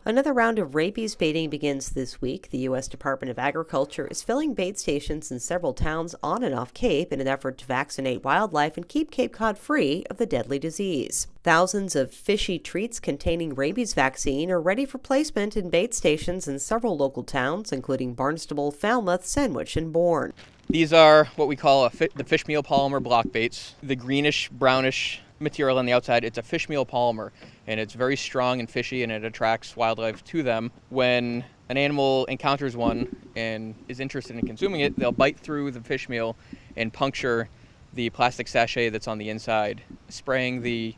Another round of rabies baiting begins this week. The U.S. Department of Agriculture is filling bait stations in several towns on and off Cape in an effort to vaccinate wildlife and keep Cape Cod free of the deadly disease. Thousands of fishy treats containing rabies vaccine are ready for placement in bait stations in several local towns, including Barnstable, Falmouth, Sandwich, and Bourne. These are what we call the fish meal polymer block baits. The greenish, brownish material on the outside, it's a fish meal polymer, and it's very strong and fishy, and it attracts wildlife to them. When an animal encounters one and is interested in consuming it, they'll bite through the fish meal and puncture the plastic sachet that's on the inside, spraying the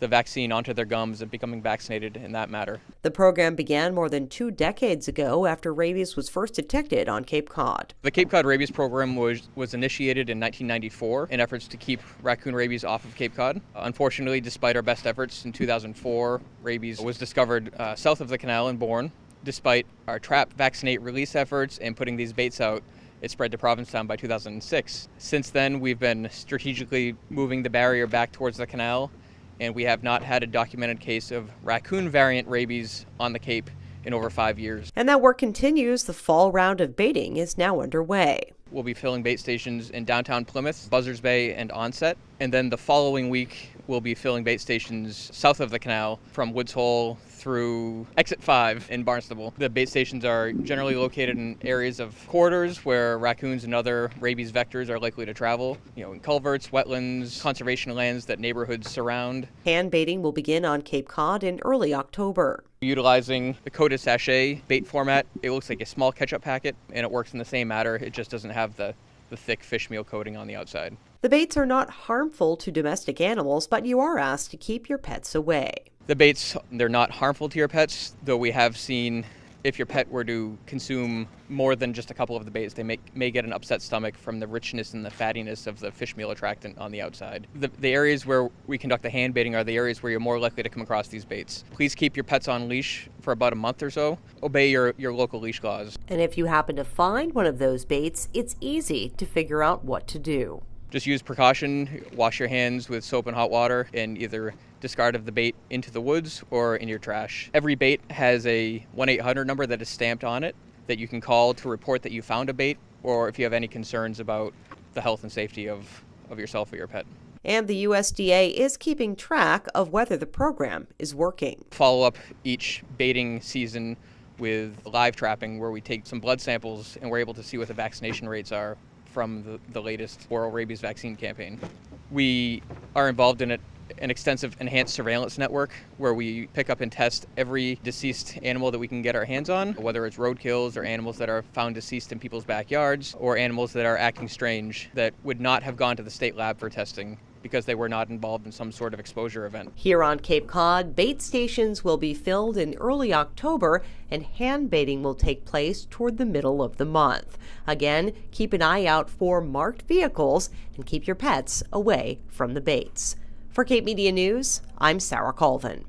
vaccine onto their gums and becoming vaccinated in that matter. The program began more than 2 decades ago after rabies was first detected on Cape Cod. The Cape Cod Rabies Program was initiated in 1994 in efforts to keep raccoon rabies off of Cape Cod. Unfortunately, despite our best efforts, in 2004, rabies was discovered south of the canal in Bourne. Despite our trap, vaccinate, release efforts and putting these baits out, it spread to Provincetown by 2006. Since then, we've been strategically moving the barrier back towards the canal, and we have not had a documented case of raccoon variant rabies on the Cape in over 5 years. And that work continues. The fall round of baiting is now underway. We'll be filling bait stations in downtown Plymouth, Buzzards Bay, and Onset. And then the following week, we'll be filling bait stations south of the canal from Woods Hole through Exit 5 in Barnstable. The bait stations are generally located in areas of corridors where raccoons and other rabies vectors are likely to travel, in culverts, wetlands, conservation lands that neighborhoods surround. Hand baiting will begin on Cape Cod in early October. Utilizing the coated sachet bait format, it looks like a small ketchup packet, and it works in the same manner. It just doesn't have the thick fish meal coating on the outside. The baits are not harmful to domestic animals, but you are asked to keep your pets away. The baits, they're not harmful to your pets, though we have seen if your pet were to consume more than just a couple of the baits, they may get an upset stomach from the richness and the fattiness of the fish meal attractant on the outside. The areas where we conduct the hand baiting are the areas where you're more likely to come across these baits. Please keep your pets on leash for about a month or so. Obey your local leash laws. And if you happen to find one of those baits, it's easy to figure out what to do. Just use precaution, wash your hands with soap and hot water, and either discard of the bait into the woods or in your trash. Every bait has a 1-800 number that is stamped on it that you can call to report that you found a bait, or if you have any concerns about the health and safety of yourself or your pet. And the USDA is keeping track of whether the program is working. Follow up each baiting season with live trapping, where we take some blood samples and we're able to see what the vaccination rates are from the latest oral rabies vaccine campaign. We are involved in an extensive enhanced surveillance network where we pick up and test every deceased animal that we can get our hands on, whether it's roadkills or animals that are found deceased in people's backyards or animals that are acting strange that would not have gone to the state lab for testing because they were not involved in some sort of exposure event. Here on Cape Cod, bait stations will be filled in early October, and hand baiting will take place toward the middle of the month. Again, keep an eye out for marked vehicles and keep your pets away from the baits. For Cape Media News, I'm Sarah Colvin.